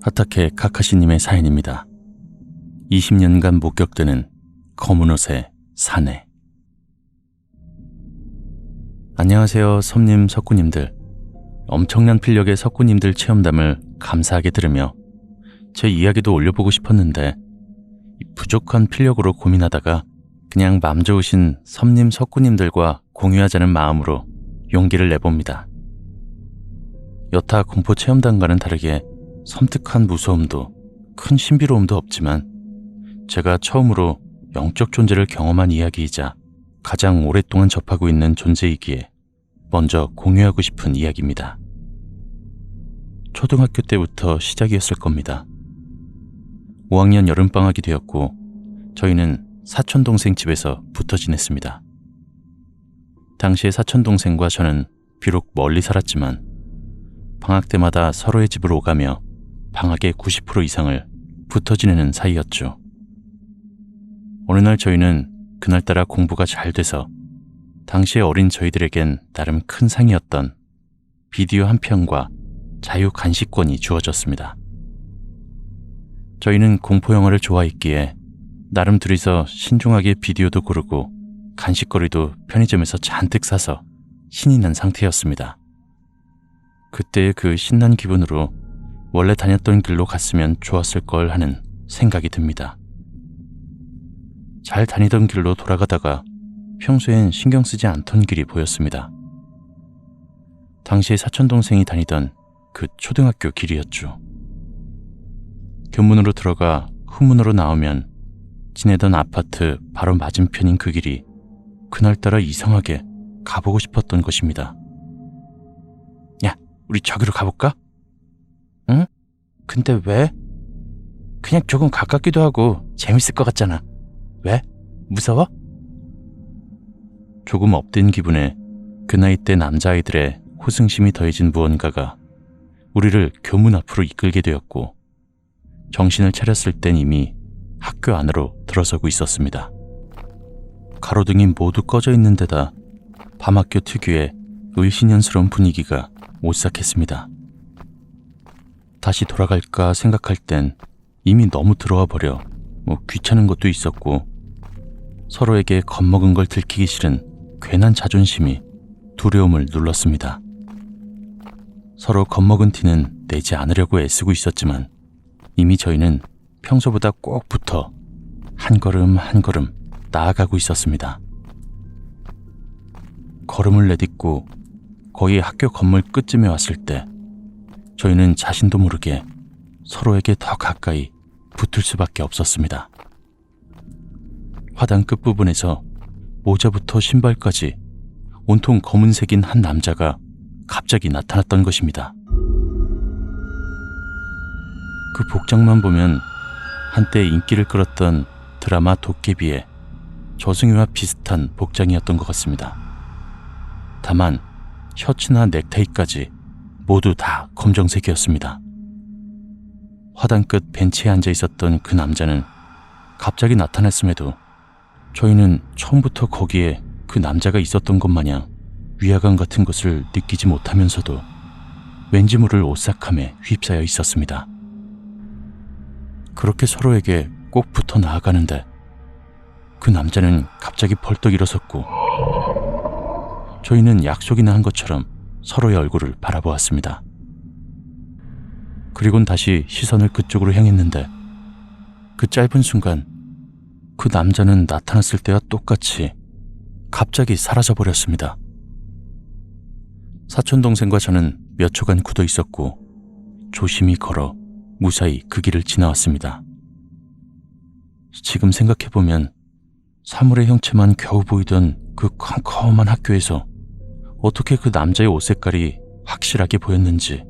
하타케 카카시님의 사연입니다. 20년간 목격되는 검은 옷의 사내. 안녕하세요, 섬님, 석구님들. 엄청난 필력의 석구님들 체험담을 감사하게 들으며 제 이야기도 올려보고 싶었는데 부족한 필력으로 고민하다가 그냥 맘 좋으신 섬님, 석구님들과 공유하자는 마음으로 용기를 내봅니다. 여타 공포 체험담과는 다르게 섬뜩한 무서움도 큰 신비로움도 없지만 제가 처음으로 영적 존재를 경험한 이야기이자 가장 오랫동안 접하고 있는 존재이기에 먼저 공유하고 싶은 이야기입니다. 초등학교 때부터 시작이었을 겁니다. 5학년 여름방학이 되었고 저희는 사촌동생 집에서 붙어 지냈습니다. 당시에 사촌동생과 저는 비록 멀리 살았지만 방학 때마다 서로의 집으로 오가며 방학의 90% 이상을 붙어 지내는 사이였죠. 어느 날 저희는 그날따라 공부가 잘 돼서 당시의 어린 저희들에겐 나름 큰 상이었던 비디오 한 편과 자유 간식권이 주어졌습니다. 저희는 공포영화를 좋아했기에 나름 둘이서 신중하게 비디오도 고르고 간식거리도 편의점에서 잔뜩 사서 신이 난 상태였습니다. 그때의 그 신난 기분으로 원래 다녔던 길로 갔으면 좋았을 걸 하는 생각이 듭니다. 잘 다니던 길로 돌아가다가 평소엔 신경 쓰지 않던 길이 보였습니다. 당시에 사촌동생이 다니던 그 초등학교 길이었죠. 교문으로 들어가 후문으로 나오면 지내던 아파트 바로 맞은편인 그 길이 그날따라 이상하게 가보고 싶었던 것입니다. 야, 우리 저기로 가볼까? 응? 근데 왜? 그냥 조금 가깝기도 하고 재밌을 것 같잖아. 왜? 무서워? 조금 업된 기분에 그 나이 때 남자아이들의 호승심이 더해진 무언가가 우리를 교문 앞으로 이끌게 되었고 정신을 차렸을 땐 이미 학교 안으로 들어서고 있었습니다. 가로등이 모두 꺼져 있는 데다 밤학교 특유의 을신연스러운 분위기가 오싹했습니다. 다시 돌아갈까 생각할 땐 이미 너무 들어와 버려 귀찮은 것도 있었고 서로에게 겁먹은 걸 들키기 싫은 괜한 자존심이 두려움을 눌렀습니다. 서로 겁먹은 티는 내지 않으려고 애쓰고 있었지만 이미 저희는 평소보다 꼭 붙어 한 걸음 한 걸음 나아가고 있었습니다. 걸음을 내딛고 거의 학교 건물 끝쯤에 왔을 때 저희는 자신도 모르게 서로에게 더 가까이 붙을 수밖에 없었습니다. 화단 끝부분에서 모자부터 신발까지 온통 검은색인 한 남자가 갑자기 나타났던 것입니다. 그 복장만 보면 한때 인기를 끌었던 드라마 도깨비의 저승유와 비슷한 복장이었던 것 같습니다. 다만 셔츠나 넥타이까지 모두 다 검정색이었습니다. 화단 끝 벤치에 앉아 있었던 그 남자는 갑자기 나타났음에도 저희는 처음부터 거기에 그 남자가 있었던 것 마냥 위화감 같은 것을 느끼지 못하면서도 왠지 모를 오싹함에 휩싸여 있었습니다. 그렇게 서로에게 꼭 붙어 나아가는데 그 남자는 갑자기 벌떡 일어섰고 저희는 약속이나 한 것처럼 서로의 얼굴을 바라보았습니다. 그리곤 다시 시선을 그쪽으로 향했는데 그 짧은 순간 그 남자는 나타났을 때와 똑같이 갑자기 사라져버렸습니다. 사촌동생과 저는 몇 초간 굳어 있었고 조심히 걸어 무사히 그 길을 지나왔습니다. 지금 생각해보면 사물의 형체만 겨우 보이던 그 컴컴한 학교에서 어떻게 그 남자의 옷 색깔이 확실하게 보였는지,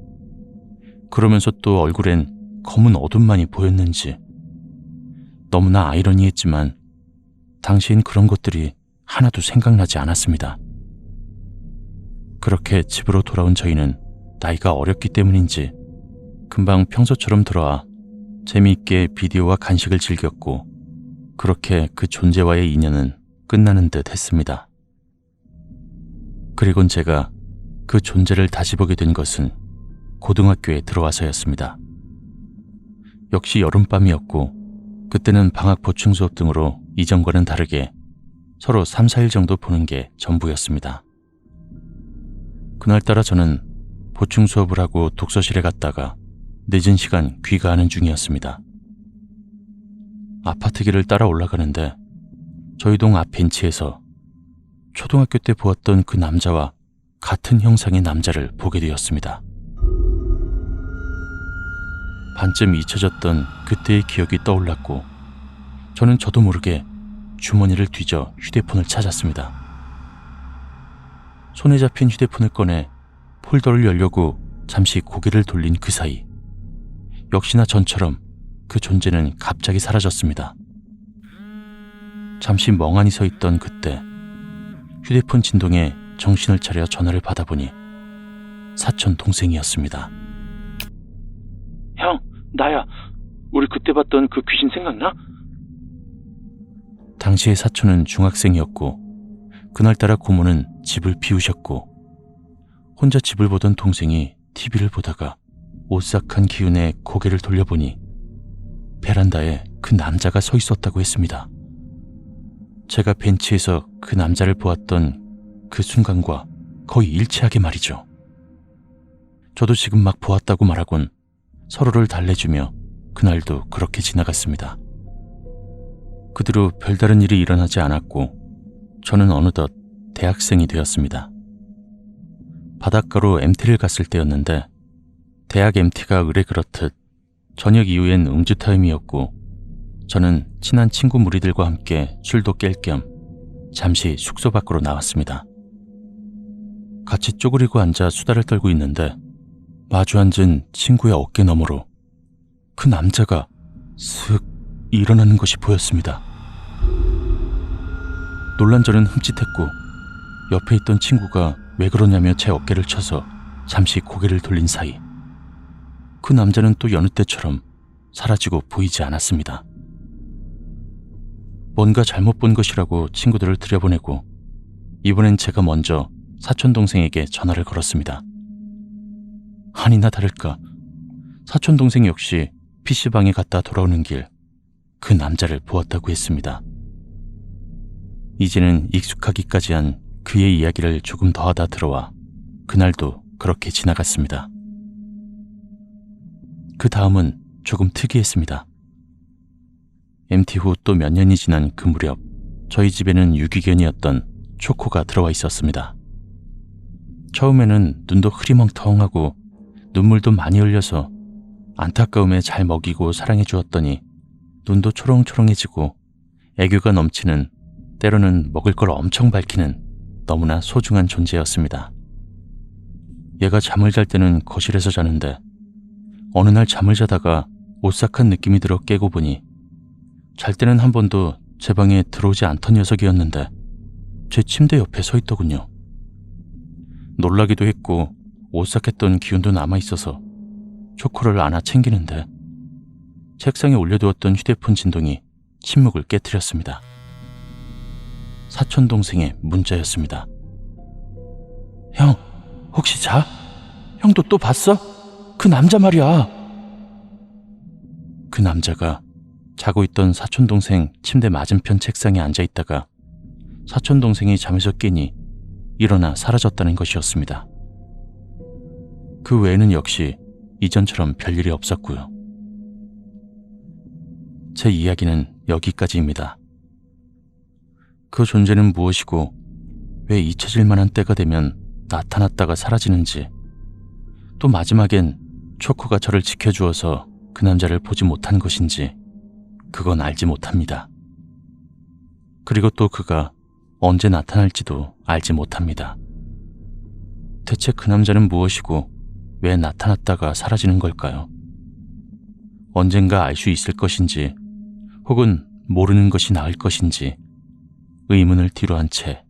그러면서 또 얼굴엔 검은 어둠만이 보였는지 너무나 아이러니했지만 당시엔 그런 것들이 하나도 생각나지 않았습니다. 그렇게 집으로 돌아온 저희는 나이가 어렸기 때문인지 금방 평소처럼 돌아와 재미있게 비디오와 간식을 즐겼고 그렇게 그 존재와의 인연은 끝나는 듯 했습니다. 그리곤 제가 그 존재를 다시 보게 된 것은 고등학교에 들어와서였습니다. 역시 여름밤이었고 그때는 방학 보충 수업 등으로 이전과는 다르게 서로 3, 4일 정도 보는 게 전부였습니다. 그날따라 저는 보충 수업을 하고 독서실에 갔다가 늦은 시간 귀가하는 중이었습니다. 아파트 길을 따라 올라가는데 저희 동 앞 벤치에서 초등학교 때 보았던 그 남자와 같은 형상의 남자를 보게 되었습니다. 반쯤 잊혀졌던 그때의 기억이 떠올랐고 저는 저도 모르게 주머니를 뒤져 휴대폰을 찾았습니다. 손에 잡힌 휴대폰을 꺼내 폴더를 열려고 잠시 고개를 돌린 그 사이 역시나 전처럼 그 존재는 갑자기 사라졌습니다. 잠시 멍하니 서 있던 그때 휴대폰 진동에 정신을 차려 전화를 받아보니 사촌 동생이었습니다. 형, 나야. 우리 그때 봤던 그 귀신 생각나? 당시의 사촌은 중학생이었고 그날따라 고모는 집을 비우셨고 혼자 집을 보던 동생이 TV를 보다가 오싹한 기운에 고개를 돌려보니 베란다에 그 남자가 서 있었다고 했습니다. 제가 벤치에서 그 남자를 보았던 그 순간과 거의 일치하게 말이죠. 저도 지금 막 보았다고 말하곤 서로를 달래주며 그날도 그렇게 지나갔습니다. 그 뒤로 별다른 일이 일어나지 않았고 저는 어느덧 대학생이 되었습니다. 바닷가로 MT를 갔을 때였는데 대학 MT가 의례 그렇듯 저녁 이후엔 음주 타임이었고 저는 친한 친구 무리들과 함께 술도 깰 겸 잠시 숙소 밖으로 나왔습니다. 같이 쪼그리고 앉아 수다를 떨고 있는데 마주 앉은 친구의 어깨 너머로 그 남자가 슥 일어나는 것이 보였습니다. 놀란 저는 흠칫했고 옆에 있던 친구가 왜 그러냐며 제 어깨를 쳐서 잠시 고개를 돌린 사이 그 남자는 또 여느 때처럼 사라지고 보이지 않았습니다. 뭔가 잘못 본 것이라고 친구들을 들여보내고 이번엔 제가 먼저 사촌동생에게 전화를 걸었습니다. 아니나 다를까 사촌동생 역시 PC방에 갔다 돌아오는 길 그 남자를 보았다고 했습니다. 이제는 익숙하기까지 한 그의 이야기를 조금 더 하다 들어와 그날도 그렇게 지나갔습니다. 그 다음은 조금 특이했습니다. MT 후 또 몇 년이 지난 그 무렵 저희 집에는 유기견이었던 초코가 들어와 있었습니다. 처음에는 눈도 흐리멍텅하고 눈물도 많이 흘려서 안타까움에 잘 먹이고 사랑해 주었더니 눈도 초롱초롱해지고 애교가 넘치는 때로는 먹을 걸 엄청 밝히는 너무나 소중한 존재였습니다. 얘가 잠을 잘 때는 거실에서 자는데 어느 날 잠을 자다가 오싹한 느낌이 들어 깨고 보니 잘 때는 한 번도 제 방에 들어오지 않던 녀석이었는데 제 침대 옆에 서 있더군요. 놀라기도 했고 오싹했던 기운도 남아있어서 초코를 안아 챙기는데 책상에 올려두었던 휴대폰 진동이 침묵을 깨트렸습니다. 사촌동생의 문자였습니다. 형, 혹시 자? 형도 또 봤어? 그 남자 말이야. 그 남자가 자고 있던 사촌동생 침대 맞은편 책상에 앉아있다가 사촌동생이 잠에서 깨니 일어나 사라졌다는 것이었습니다. 그 외에는 역시 이전처럼 별일이 없었고요. 제 이야기는 여기까지입니다. 그 존재는 무엇이고 왜 잊혀질 만한 때가 되면 나타났다가 사라지는지, 또 마지막엔 초코가 저를 지켜주어서 그 남자를 보지 못한 것인지 그건 알지 못합니다. 그리고 또 그가 언제 나타날지도 알지 못합니다. 대체 그 남자는 무엇이고 왜 나타났다가 사라지는 걸까요? 언젠가 알 수 있을 것인지 혹은 모르는 것이 나을 것인지 의문을 뒤로 한 채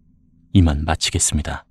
이만 마치겠습니다.